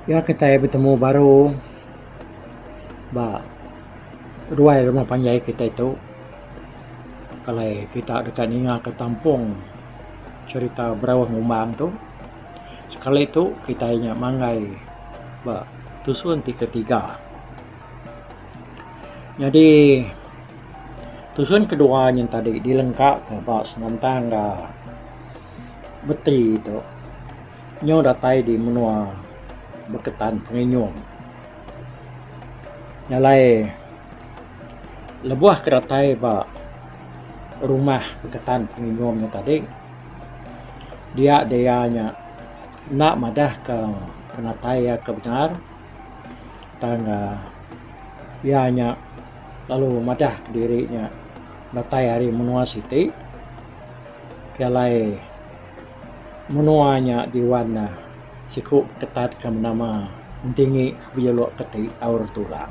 Ya kita bertemu baru, ruai rumah panjai kita itu. Kalau kita dekat Ninga ke Tampung, cerita berawah ngumbang tu. Sekali itu kita ingat mangai, tusun ketiga. Jadi tusun kedua yang tadi dilengkap ke senantang beti itu. Nyo datai di menua berketan penginyum. Nyalai lebuah keratai rumah berketan penginyumnya tadi. Dianya nak madah ke penatai ke benar. Tangga ianya lalu madah ke dirinya natai hari menua siti. Kialai menuanya diwana siku ketat ke nama tinggi kebialok ketik aur tulang.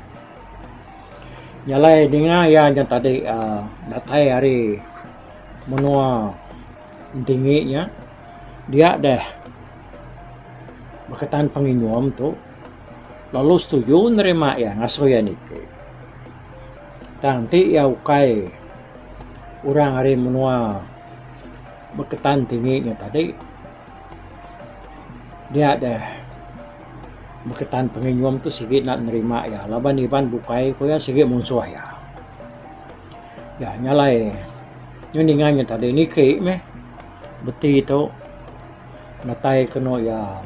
Nyalai dengar yang tadi datai hari menua tingginya dia dah berkaitan penginyum tu lalu setuju nerima ya ngasoyan itu. Nanti ya ukai orang hari menua berkaitan tingginya tadi dia ada berkaitan penginyum tu sikit nak nerima ya. Laban iban bukai ko ya sikit munsuh ya. Ya nyalai nyuningannya tadi ni ke meh beti tu natai keno ya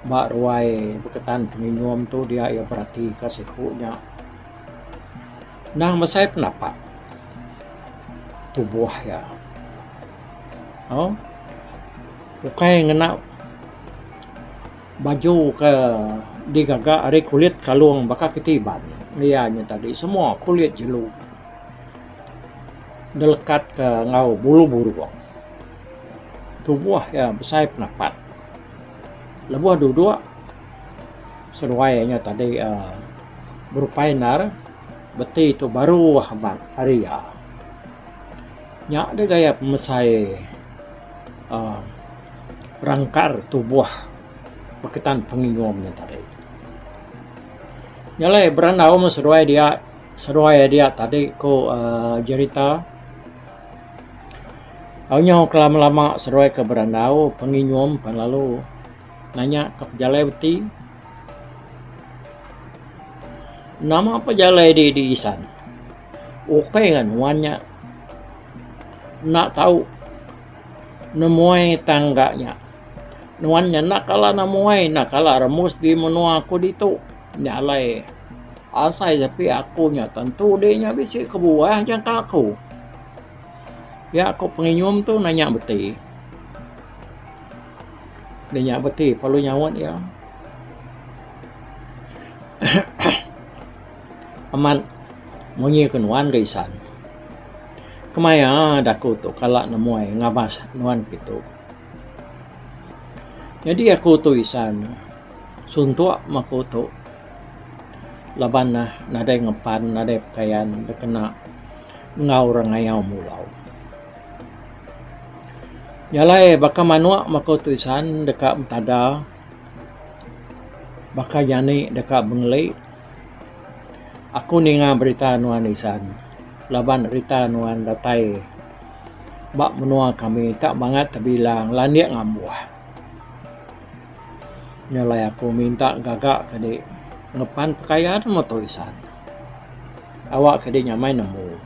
mak ruai berkaitan penginyum tu dia ya berarti kasikunya. Nah masai pendapat tubuh ya. Oh, bukai ngena baju ke digagak hari kulit kalung bakal ketiban lianya tadi semua kulit jelu delekat ke ngau bulu-bulu tubuh ya besar pendapat lebuah dua seruainya tadi berpainar beti itu baru habat hari ya nyak ada gaya pemesai rangkar tubuh berkaitan penginyumnya tadi. Nyalai berandau seruai dia tadi ko cerita. Awnya kelama-lama seruai ke berandau penginyum pan lalu nanya ke pejalai beti. Nama apa jalai di isan? Oke kan wannya nak tahu nemuai tangganya. Nuannya nak kala namuai nak kala remus di menua aku dito nyalai asai tapi aku nya tentu dia nya bisi ke buah jangka aku ya aku penginyum tu nanya beti dia nya beti perlu nyawat ya aman munyi kenuan gaisan kemaya daku tu kala namuai ngabas nuan gitu. Jadi aku tu isan suntuk maku tu laban nadai ngepan nadai pakaian kena ngau rangayau mulau. Nyalai baka manua maku tu isan dekat mentada baka jani dekat bengelai. Aku ninga berita nuan isan laban berita nuan datai bak menua kami tak banget terbilang landiak ngambuah. Nyalai aku minta gagak kadi ngepan pakaian mau tulisan. Awak kadi nyamai nemu.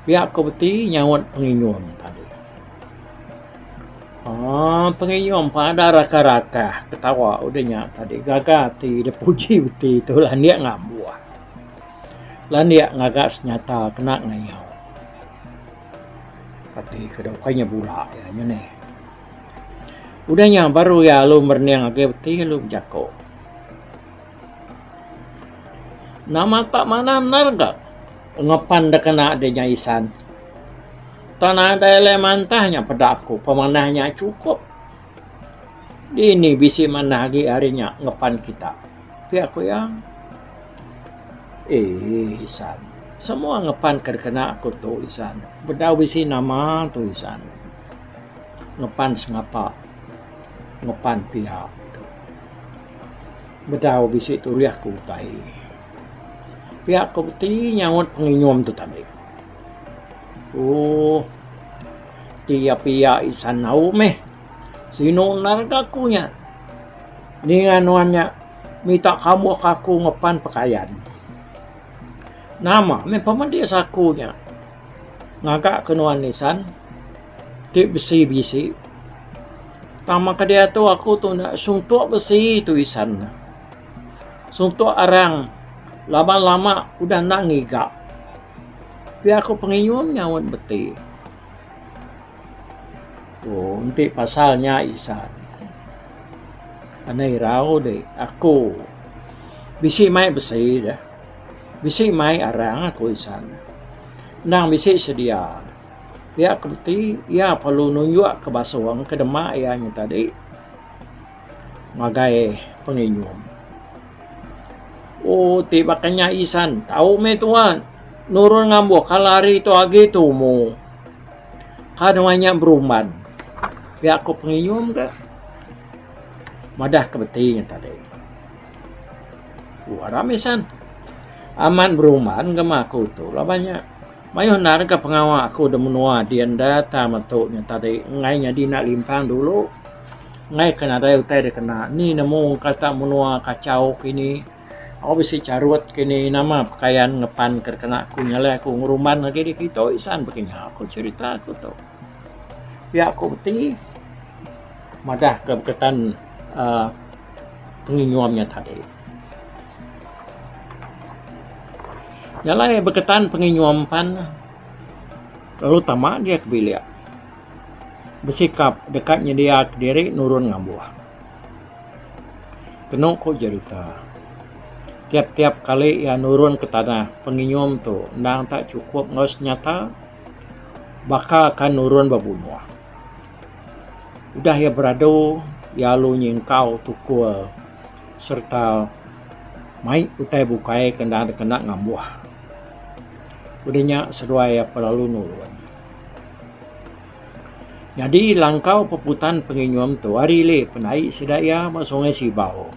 Pihak aku beti nyawat penginyum tadi. Penginyum pada raka-raka ketawa udahnya tadi gagak ti depuji beti tu landiak ngambuah. Landiak ngagak senyata kena ngayau. Kati kedokanya bula ya nyane. Udahnya baru ya lu merniang age beti lu jako. Nama tak mana narga ngepan dah kena adanya isan. Tanah ada elemantahnya pada aku pemanahnya cukup. Ini bisi mana lagi harinya ngepan kita. Tapi aku yang isan. Semua ngepan kena aku tu isan. Bedau bisi nama tu isan. Ngepan sengapa. Ngepan pihak tu. Bedau bisi turiah ku utai. Pihak ku beti nyawat penginyom tu tadi. Oh, tiap isan nau meh. Sino narga kunya. Ninganuannya minta kamu aku ngepan pakaian. Nama me pamandia sakunya. Ngagak kenuan nisan. Ti besi-bisi. Tama ka dia tu aku tu nak sungtuk besi tu isan. Sungtuk arang. Lama-lama udah nak ngigak. Tapi aku penginyum nyawat beti. Oh, nanti pasalnya isan. Anai rau deh. Aku bisi mai besi dah. Bisi mai arang aku isan. Nang bisi sedia. Pihak beti, ya perlu nunjuk ke basuang ke demak ianya tadi. Ngagai penginyum. Oh, tiba kanya isan. Tahu me tuan. Nurun ngambo kalari tu agi tu mo. Kadangnya beruman. Pihak aku penginyum ke. Madah ke beti tadi. Aram isan. Aman beruman ke aku tu. Lah banyak. Mayuh narga pengawal aku dah menua dianda tamatoknya tadi ngainya di nak limpang dulu ngai kena ada utai dia kena ni nemu kata menua kacau kini aku bisa carut kini nama pakaian ngepan kena aku nyala aku nguruman lagi di kita isan begini aku cerita aku tu pihak aku beti madah kebeketan penginyuamnya tadi. Nyalai berketan penginyuampan lalu tamak dia ke bilik. Bersikap dekatnya dia ke diri nurun ngambuah. Kenok ko cerita. Tiap-tiap kali ia nurun ke tanah penginyum tu ndang tak cukup ngos nyata bakal akan nurun babunuh. Udah ia beradu ia lu nyingkau tukul serta mai utai bukai kena ngambuah. Udahnya seduai apa lalu nurun. Jadi langkau peputan penginyum tu hari le penai sidaya masongai sibau.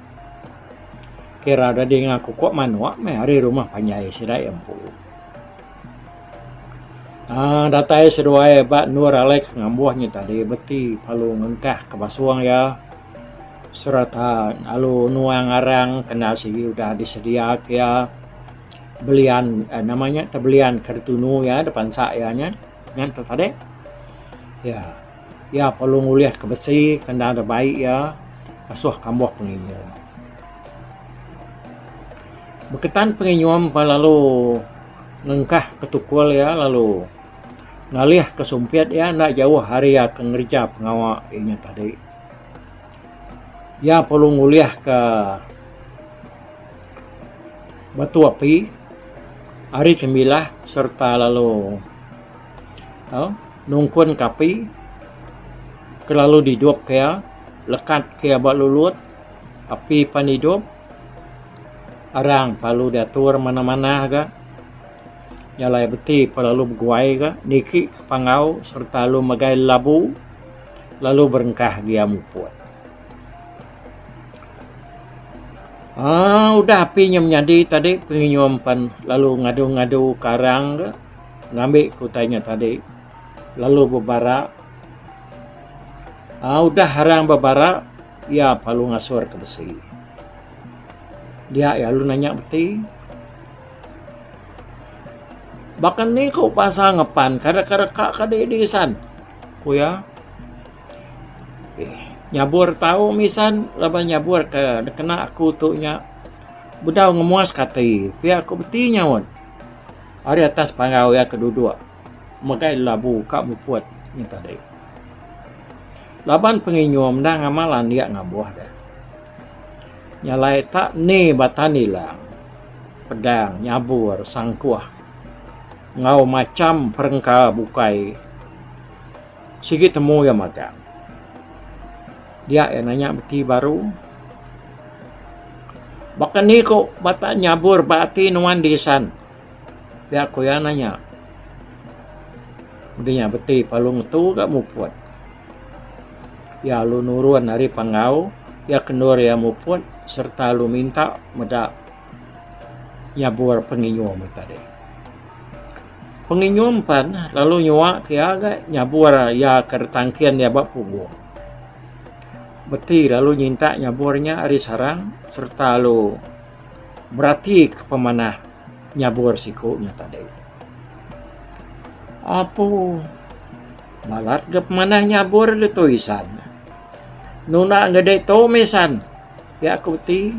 Kira ada dengan aku kok manuak me hari rumah panjai sidaya empu. Datai seduai bak nur alek ngambuahnya tadi beti palu ngengkah ke basuang ya. Serta lalu nuang arang kena sigi udah disediak ya. Belian namanya terbelian kartunu ya depan sayanya kan tadi ya perlu nguliah ke besi kena ada baik ya asuh kambuh penginyum berketan penginyum lalu ngengkah ketukul ya lalu ngalih ke sumpit ya nak jauh hari ya ke ngerja pengawal ini tadi ya perlu nguliah ke batu api hari cemilah serta lalu nungkun kapi kelalu didup kaya lekat kaya bak lulut api panidup arang palu diatur mana-mana ga nyalai beti palalu berguai ga niki pangau serta lalu magai labu lalu berengkah dia muput. Udah apinya menjadi tadi penginyuampan lalu ngadu-ngadu karang ngambil kutanya tadi lalu berbara udah harang berbara ya palu ngasur ke besi dia ya lu nanya beti bahkan ni kau pasang ngepan kada-kada kak kada edisan ku ya nyabur tahu misan laba nyabur ke kena aku tu nya bedau ngemuas kati pihak aku beti nyawon hari atas pangau ya kedua magai labu kak mupuat ni tadi laban penginyum dah ngamalan dia ngabuah dah nyalai tak ni batani lang pedang nyabur sangkuah ngau macam perengka bukai sigi temu ya magang dia yang nanya beti baru bahkan ni kok bata nyabur bati nuan desan dia aku ya nanya udahnya beti palung tu gak mupuat ya lu nurun hari pangau ya kendor ya muput serta lu minta medak nyabur penginyum tadi. Penginyum pan lalu nyuak tiaga nyabur ya kertangkian ya bak punggung. Beti lalu nyinta nyaburnya ari sarang serta lu berarti ke pemanah nyabur sikunya tadi. Apu balat ke pemanah nyabur le tuisan. Nuna ngedai tomesan. Ya aku beti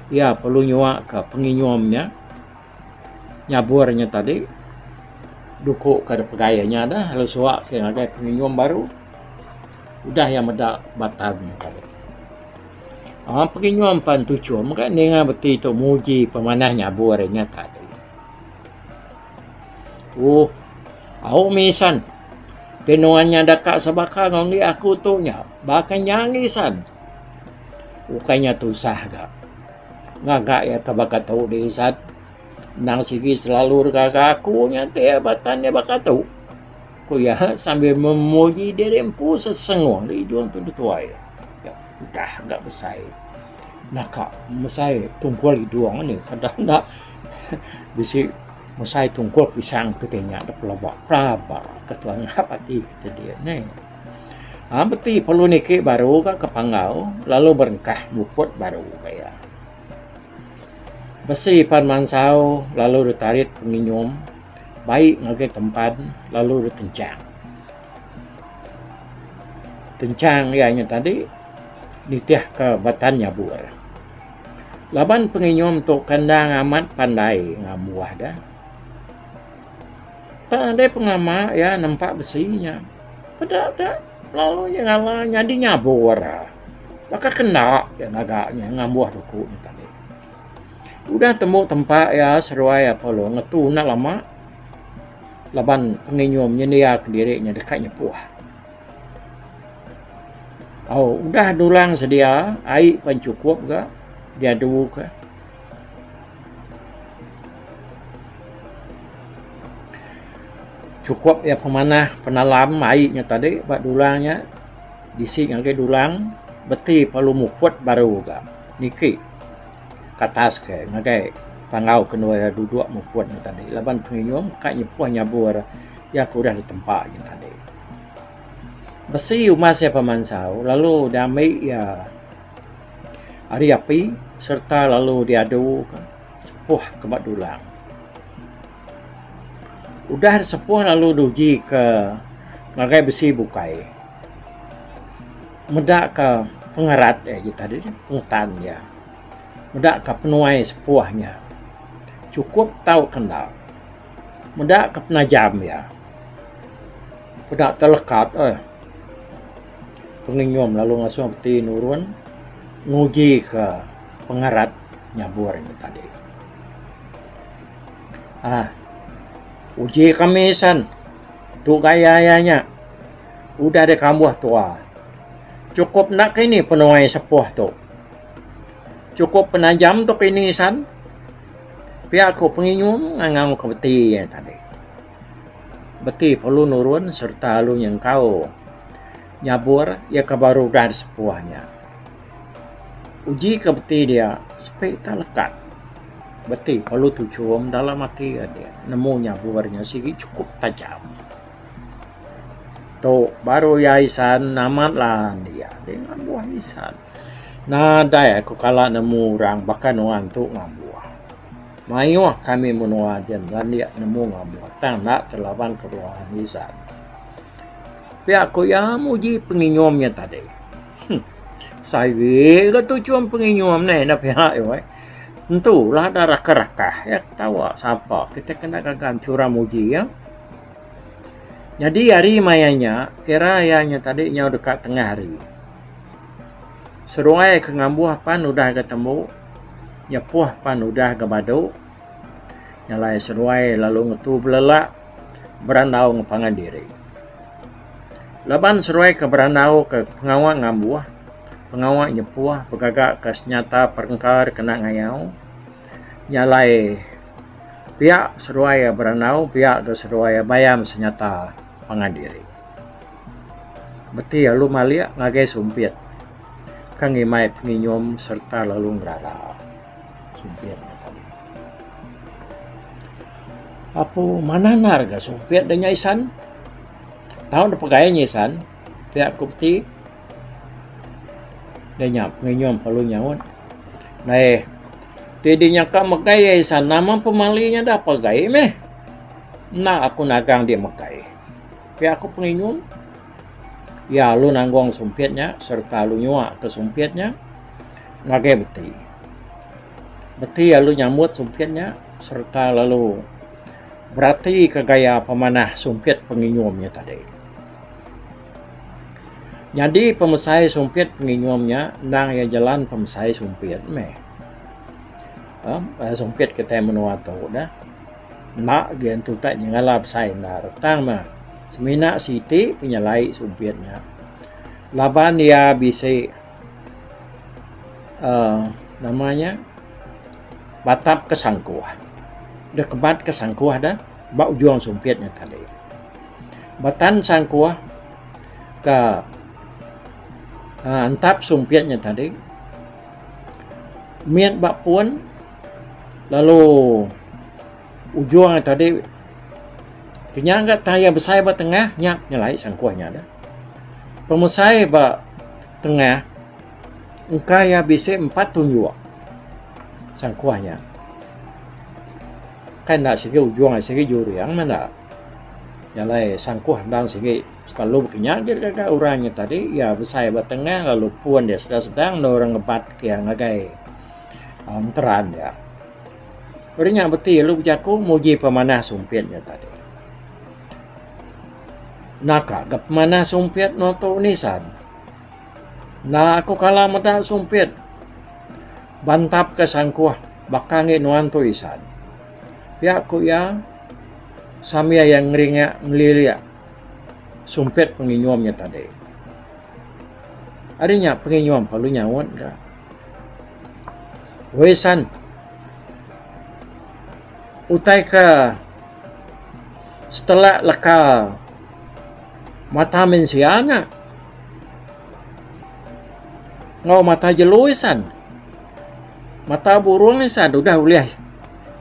ya perlu nyuak ke penginyumnya nyaburnya tadi. Dukuk ke pegayanya dah lalu suak ke ngagai penginyum baru. Udah yang medak batalnya tadi. Penginyum pan tujuan kan dengan beti tu muji pemanah nyaburnya tadi. Au misan. Penuannya dekat sebakar ngongi aku tu nya. Bahkan nyangisan. Bukannya tu sah gak. Ngagak ya kabaka tau disat. Nang sigi selalu kakak aku nya ke batannya baka tau. Ku ya sambil memuji diri empu sesengong di juang tu tuai. Ya udah gak besai. Nak mesai tungkol iduang ni kadang nak bisi mesai tungkol pisang ketenya ada pelabak praba ketuang hati kita dia ni. Beti perlu niki baru ka kepangau lalu berengkah muput baru kaya. Besi pan mansau lalu ditarik penginyum baik ngagai tempat lalu ditencang. Tencang ianya tadi nitiah ke batan nyabur. Laban penginyum tu kandang amat pandai ngamuah dah. Pandai pengama ya nampak besinya. Pada tak lalu yang ngalah jadi nyabur. Maka kena yang agaknya ngamuah duku ni tadi. Udah temu tempat ya seruai apa lo ngetuna lama. Laban penginyumnya dia ke dirinya dekatnya puah. Udah dulang sedia air pan cukup ke dia dulu ke. Cukup ya pemanah penalam airnya tadi buat dulangnya disik ngagai dulang beti perlu muput baru ke niki katas ke ngagai pangau kenua duduk muput tadi laban penginyum kak nyepuh nyabur ya kudah di tempat yang tadi besi umas ya pemansau lalu damai ya hari api serta lalu diadu sepuh ke bak dulang. Udah sepuh lalu duji ke ngagai besi bukai. Medak ke pengerat tadi pengtan ya. Medak ke penuai sepuahnya. Cukup tahu kendal. Medak ke penajam ya. Medak terlekat penginyum lalu ngasuh peti nurun nguji ke pengerat nyabur ini tadi. Uji kamisan tu gayanya udah ada kambuh tua. Cukup nak kini penuai sepuh tu. Cukup penajam tu kini san. Pihak aku penginyum ngangam ke beti ya tadi. Beti perlu nurun serta lu yang kau nyabur ya kebaru dah sepuahnya. Uji ke beti dia supaya tak lekat. Beti perlu tujuan dalam hati dia. Nemu nyaburnya sigi cukup tajam. Tu baru yaisan namat lah dia dengan buah isan. Nada ya aku kala nemu orang bahkan orang tu ngabuah. Mayu kami menua dan dia nemu ngabuah. Tang nak terlawan keluaran isan. Pihak aku ya muji penginyumnya tadi. Saya ke tujuan penginyum ni nak pihak ya. Tentu lah ada rakah-rakah ya tahu siapa kita kena gagal curang muji ya. Jadi hari mayanya kira ianya tadi nya dekat tengah hari. Seruai ke ngambuh pan udah ketemu. Nyepuh pan udah ke badu. Nyalai seruai lalu ngetu belelak berandau ngepangan diri. Laban seruai ke berandau ke pengawak ngambuh. Pengawak nyepuh bergagak ke senyata perengkar kena ngayau. Nyalai pihak seruai beranau, pihak ke seruai bayam senyata pangadiri. Beti lu malia ngagai sumpit. kangimai penginyom serta lalu ngerala sumpit tadi. Apa mana narga sumpit dan isan? Tahu dah pegawainya isan? Pihak kupti dia nyap penginyom kalau nyawon. Nah, tidinya ka magay isan nama pemalinya dah pegawai meh. Nak aku nagang dia makai. Pihak aku penginyom. Ya, lu nanggong sumpitnya serta lu nyuak ke sumpitnya. Ngagai beti. Beti ya lu nyambut sumpitnya serta lalu berarti ke gaya pemanah sumpit penginyomnya tadi. Jadi pemesai sumpit penginyomnya nang ya jalan pemesai sumpit meh. Sumpit kita menua tahu dah. Nak gian tu tak ngalap sai na retang mah. Semina siti penyalai sumpitnya. Laban dia bisa namanya batap kesangkuah. Dia kebat kesangkuah dah. Bak juang sumpitnya tadi. Batan sangkuah ke antap sumpitnya tadi. Miat bak pun lalu ujung tadi kenyangga taya besai ba tengah nyak nyalai sangkuahnya dah. Pemesai ba tengah engkaya bisa 4 tunjuk sangkuahnya. Kan nak segi ujung segi juri yang mana nyalai sangkuah dan segi selalu kenyangga kakak orangnya tadi ya besai ba tengah lalu pun dia sedang orang ngebat ke yang ngagai teran ya. Orangnya beti lu berjaku muji pemanah sumpitnya tadi. Naka gap mana sumpit noto nisan. Na aku kala mata sumpit. Bantap ke sangkuah bakangin nuanto isan. Ya aku ya samia yang ngeringa ngelilia sumpit penginyomnya tadi. Adanya penginyom perlu nyawon ka. Wesan utai ka setelah leka mata mensiana ngau mata jeluisan mata burung isan udah uliah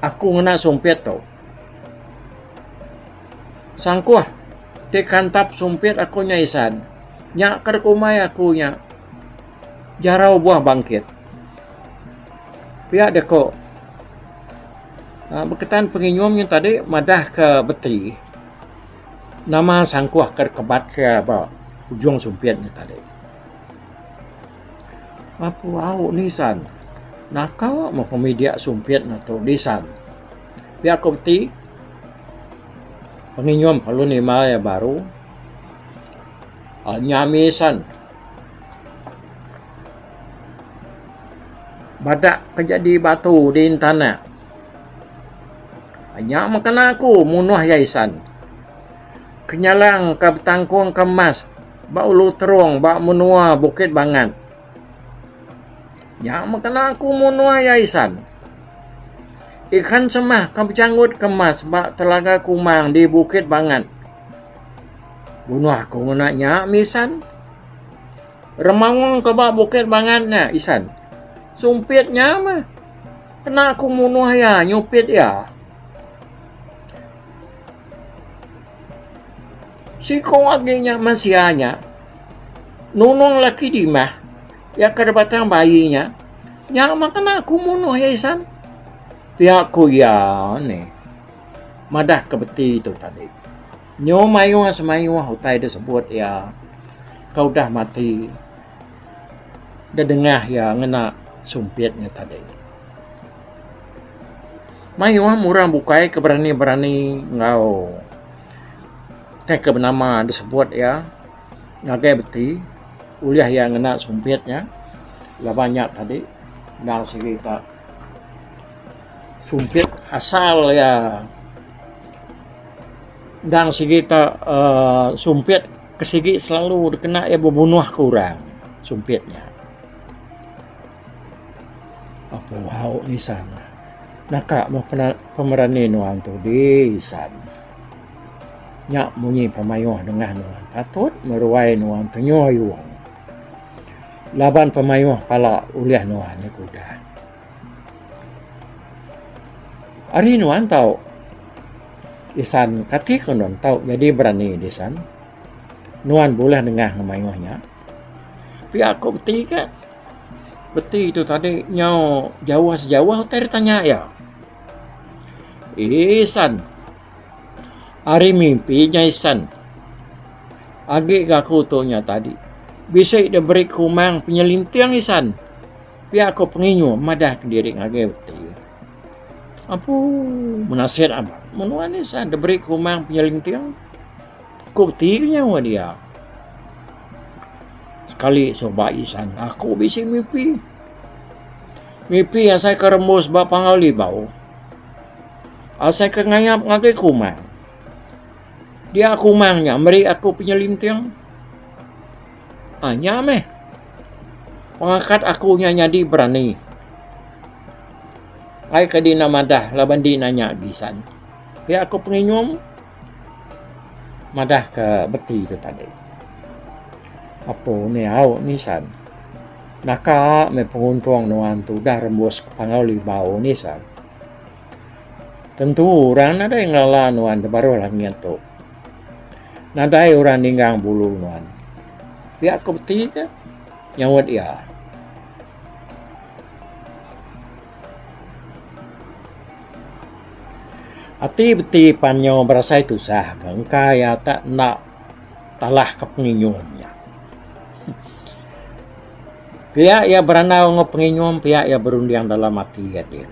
aku ngena sumpit tau sangkuah tekantap sumpit aku nyaisan nyak kerkumai aku nya jarau buah bangkit pihak deko berketan penginyomnya tadi madah ke beti nama sangkuah kebat ke apa ujung sumpitnya tadi. Apa au nisan? Nakau mau pemedia sumpit atau nisan. Pihak kopti penginyom kalau ni ya baru nyamisan badak kejadi batu di tanah. Hanya makan aku munuh yaisan. Kenyalang ke tangkung kemas bak ulu terung bak menua bukit bangan. Ya makan aku menua yaisan. Ikan semah ke canggut kemas bak telaga kumang di bukit bangan. Bunuh aku menaknya misan. Remawang ke bak bukit bangannya isan. Sumpitnya mah. Kena aku menua ya nyupit ya. Si kawaginya masianya nunung laki di mah ya kedebatang bayinya yang makan aku munuh ya isan tiakku ya nih madah kebeti itu tadi nyo mayu semayu hutai disebut ya kau dah mati dah dengah ya ngena sumpitnya tadi mayu murah bukai keberani-berani ngau ke bernama disebut ya ngagai beti uliah yang kena sumpitnya lah banyak tadi dan segi tak sumpit asal ya dan segi tak sumpit kesigi selalu kena ya berbunuh kurang sumpitnya apa wow ni sana nakak mau pemerani nuan tu di sana nyak munyi pemayoh dengan nuan patut meruai nuan tenyoy wong laban pemayu pala uliah nuan ni kuda. Ari nuan tau isan kati konon tau jadi berani disan. Nuan boleh dengar ngemayuhnya. Tapi aku beti kan. Beti itu tadi nyau Jawa sejauh tadi tanya ya. Isan. Ari mimpinya isan. Agi aku tunya tadi. Bisa dia beri kumang penyelintiang isan. Pihak aku penginyu madah ke diri ngage beti. Apa menasir apa? Menuan isan dia beri kumang penyelintiang. Aku beti nyawa dia. Sekali coba isan. Aku bisa mimpi. Mimpi yang saya kerembus bapang ali bau. Saya kengayap ngage kumang. Dia kumangnya beri aku penyelintiang. Nyameh. Pengangkat aku nyadi berani. Ay kadina madah laban di nanya gisan. Ya aku penginyum madah ke beti itu tadi. Apa ni au nisan. Naka me penguntung nuan tu dah rembus ke pangauli bau nisan. Tentu orang ada yang lala nuan baru lah ngentuk. Nadai orang ninggang bulu nuan. Pihak aku beti ke? Nyawat ya. Ati beti panyo berasa itu sah. Engkau ya tak nak talah ke penginyumnya. Pihak ya beranau ngop penginyum, pihak ya berundiang dalam hati ya din.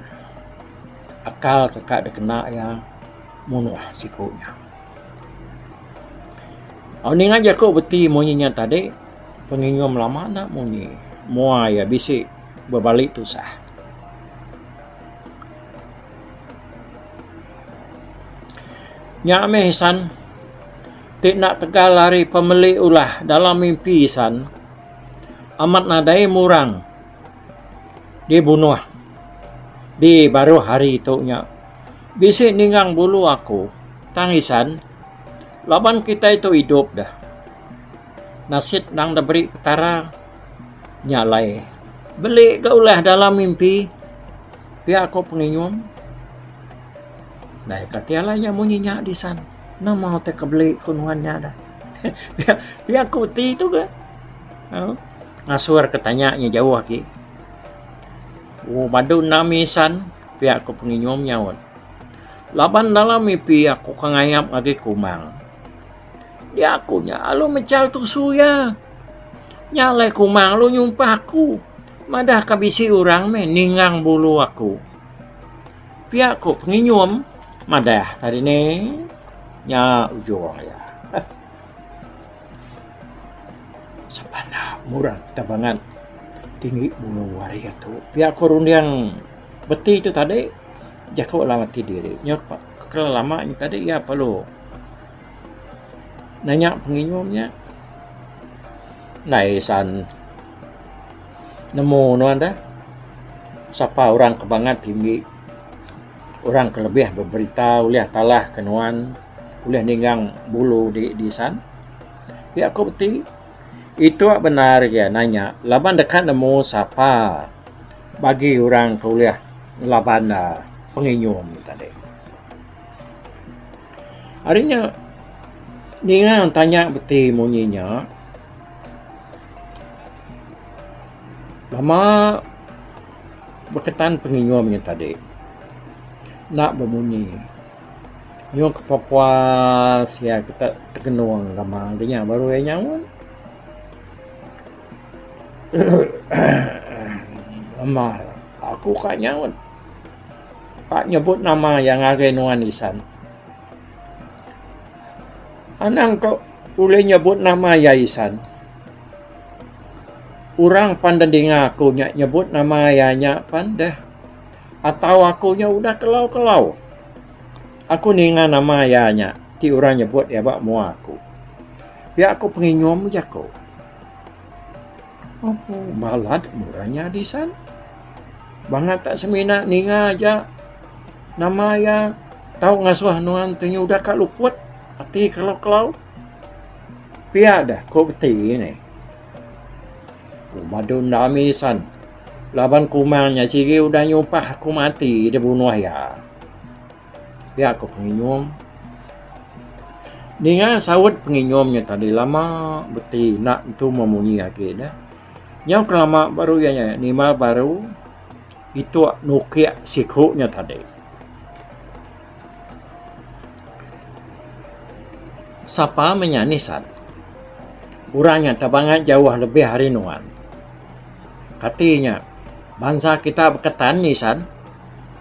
Akal kakak kena ya munuh sikunya. Ni aja kau beti monyinya tadi penginyum lama nak monyi. Mua ya bisik berbalik tu sah. Nya ameh san tik nak tegal lari pemilik ulah dalam mimpi san. Amat nadai murang. Dia bunuh. Di baru hari itu nya. Bisik ninggang bulu aku. Tangisan. Laban kita itu hidup dah. Nasid nang diberi ketara nyalai. Beli ke ulah dalam mimpi. Pihak aku penginyum. Nah, katialanya munyinya di sana. Nah mau te kebeli kunuannya dah. Pihak aku beti itu ke. Ngasur ketanyanya jauh lagi. Madu namisan. Pihak aku penginyum nyawat. Laban dalam mimpi aku kengayap lagi kumang. Dia akunya, lu mecal tu suya. Nyalai kumang lu nyumpah aku. Madah kabisi orang me ninggang bulu aku. Pihak aku penginyum. Madah tadi ni. Nya ujung ya. Sabana murah tabangan. Tinggi bulu waria tu. Pihak aku rundiang beti itu tadi. Jakau lamati diri. Nyok kalau lama ini tadi ya perlu. Nanya penginyumnya. Naisan. Nemu nuan dah. Siapa orang kebangat tinggi. Orang kelebih berberita. Uliah talah kenuan. Uliah ninggang bulu di san. Ya aku beti. Itu benar ya nanya. Laban dekat nemu siapa. Bagi orang ke uliah. Laban penginyum tadi. Harinya. Dia tanya beti munyinya. Lama berketan penginyumnya tadi. Nak berbunyi. Nyok ke Papua sia kita terkenuang lama. Dia baru yang nyamun. Lama. Aku kak nyamun. Pak nyebut nama yang agak nuan isan. Anang kau boleh nyebut nama Yaisan. Orang pandai dengar aku nyebut nama ayahnya pandah. Atau akunya udah kelau-kelau. Aku dengar nama ayahnya. Ti orang nyebut ya bak mua aku. Ya aku penginyum je aku. Apa balad murahnya di sana. Bangat tak semina ninga aja. Nama ya tahu ngasuh nuan tunya udah kak luput. Hati kalau pihak dah kau beti ni. Madun dami san. Laban kumangnya sige udah nyumpah aku mati dia bunuh ya. Dia aku penginyom. Ninga sawut penginyomnya tadi lama beti nak itu memunyi lagi dah. Yang kelama baru ya nima baru itu nukia sikuknya tadi. Sapa menyanisan. Urangnya tabangan jauh lebih hari nuan. Katanya, bangsa kita berketan nisan.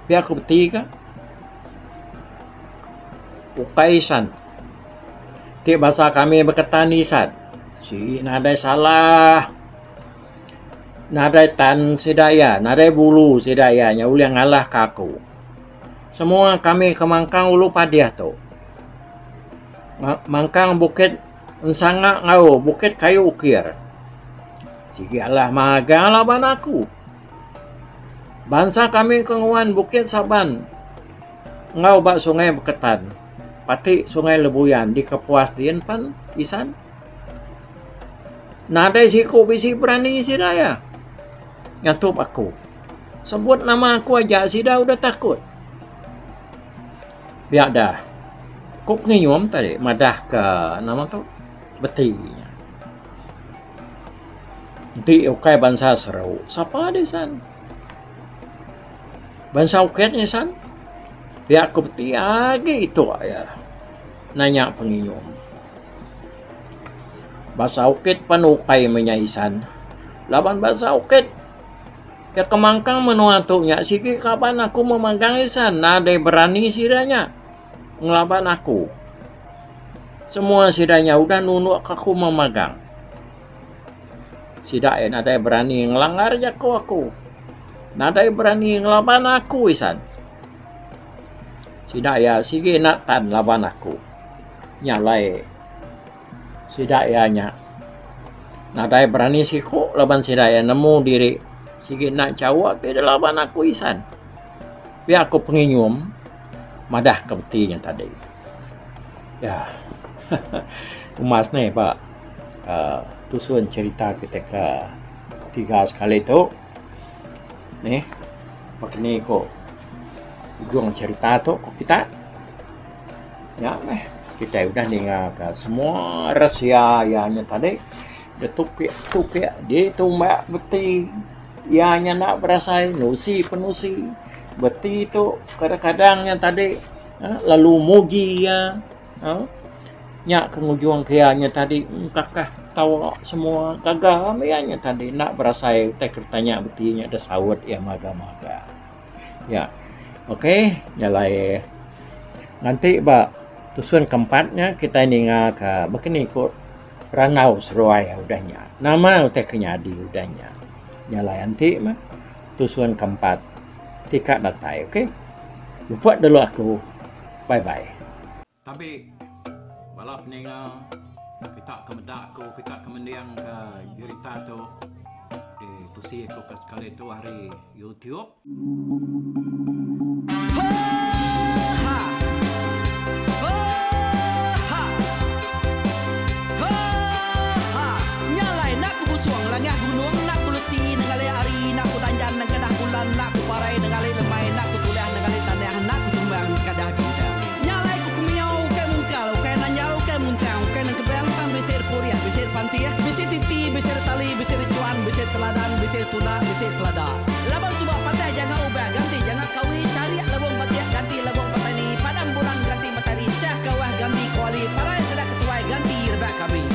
Biar aku beti ka. Ukaisan. Ti bahasa kami berketan nisan. Si nadai salah. Nadai tan sidaya, nadai bulu sidayanya uli ngalah kaku. Semua kami kemangkang ulu padiah tu. Mangkang bukit ensanga ngau bukit kayu ukir. Sige Allah magang laban aku. Bangsa kami kenguan bukit Saban. Ngau bak sungai berketan. Pati sungai Lebuyan di Kepuas dien pan isan. Nadai siku bisi berani sidaya. Nyatup aku. Sebut nama aku aja sida udah takut. Biar dah. Kok ngiyom tadi madah ke nama tu betinya. Nanti ukai bangsa seru. Siapa ada san? Bangsa uketnya san? Biar aku beti lagi itu ya. Nanya penginyom. Bahasa uket pan ukai menyaisan. Laban bahasa uket. Ya kemangkang menuantuknya. Sige kapan aku memegang isan. Nadai berani sidanya. Ngelaban aku. Semua sidanya udah nunuk aku memegang. Sidak nadai berani ngelanggar jako aku. Nadai berani ngelaban aku isan. Sidak ya sige nak tan laban aku. Nyalai. Sidak ya nya. Nadai berani siku laban sidak ya nemu diri. Sige nak cawak ke laban aku isan. Biar aku penginyom. Madah kebetinya tadi. Ya. Umas ni Pak. Tusun cerita ketika 3 sekali tu. Nih. Pak ni kok. Ujung cerita tu kok kita. Ya. Kita udah dengar ke semua rahsia yang tadi. Dia tukik. Dia tumbak beti. Ianya nak berasai. Nusi penusi. Beti itu kadang-kadang yang tadi lalu mugi ya nyak kengujung kianya tadi kakak tahu semua kagak mianya tadi nak berasai tak tanya betinya ada sawut ya maga-maga ya oke nyalai nanti Pak tusun keempatnya kita ninga ke begini kok ranau seruai udahnya nama teh kenyadi udahnya nyalai nanti mah tusun keempat tika datai, oke? Buat dulu aku. Bye-bye. Tapi, balap ninga, kita kemedak aku, kita kemendiang ke cerita tu. Di tusi aku sekali tu hari YouTube. Nyalai nak ku busuang langah gunung nak ku lesi nengalai ari nak ku tanjan nang kadah bulan nak ku parai nengalai lemai nak ku tulah nengalai tanah nak ku tumbang kadah kita nyalai ku kumiau ke mungkal ke nanjau ke muntang ke nang kebang pang besir puriah besir pantia besir titi besir tali besir cuan besir teladan besir tuna besir selada laban subak patah jangan ubah ganti jangan kawi cari labung patiah ganti labung petani padam bulan ganti matahari cah kawah ganti kuali parai sedak ketuai ganti rebak kami.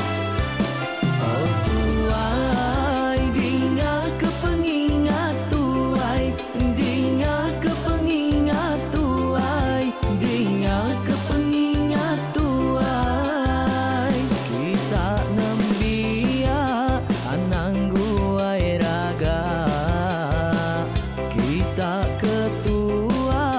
Kita ketua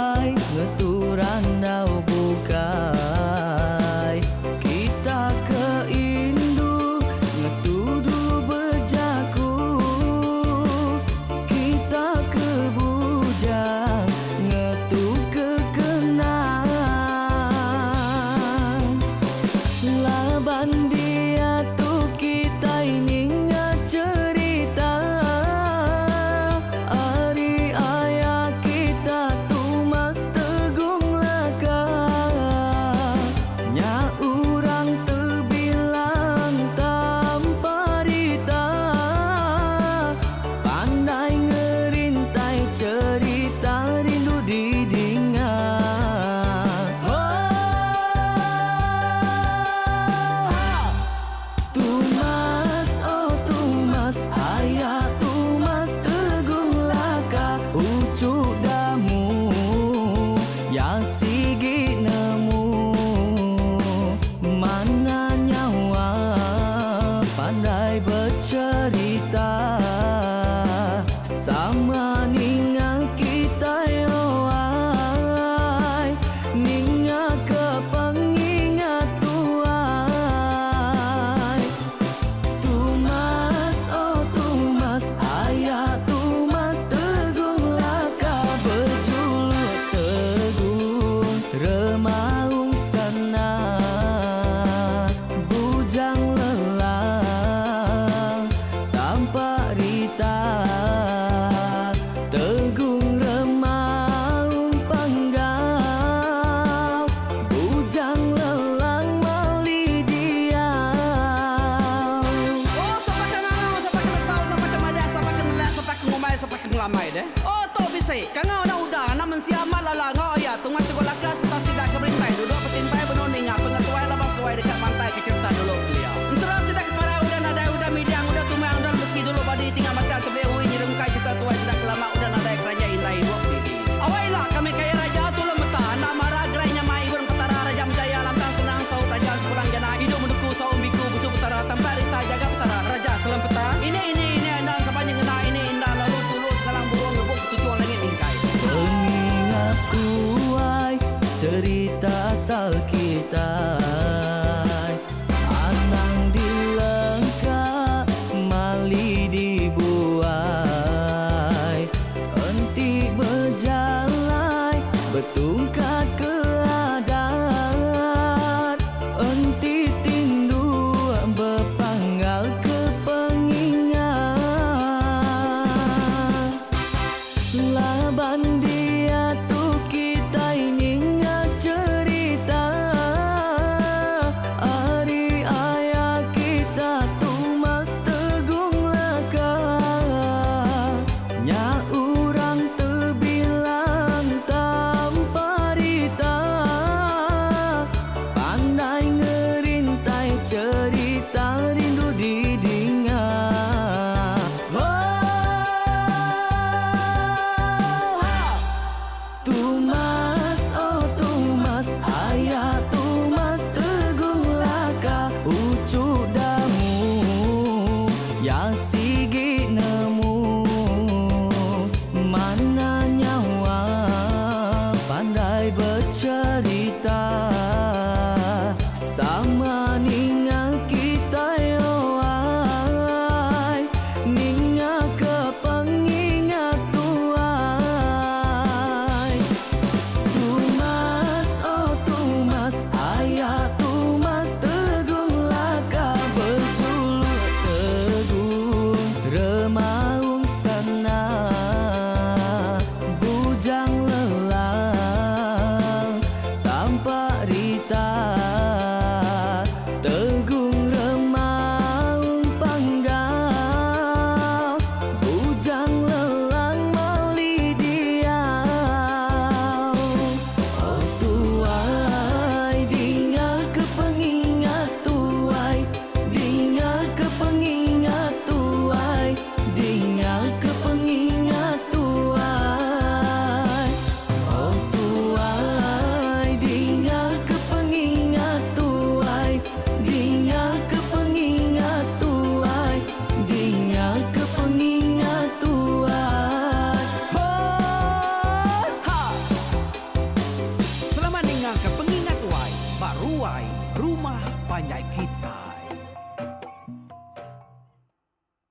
Lama ninga kita yo ai, ninga ke pengingat tuai. Tumas oh tumas ayah tumas tegung laka berjuluk tegung remaung sana bujang lelang tanpa rita. Tegung remaung panggau bujang lelang mali diau. Oh sampai ke nangau, sampai ke lesau, sampai ke madah, sampai ke nelak, sampai ke ngumai, sampai ke ngelamai deh. Oh to bisa, kangau na udah, na mensiamat lala ngau ya, tungas tegol lakas, tak sidak ke berintai, duduk petintai benoning, pengatuai lepas tuai dekat pantai ke cerita dulu beliau.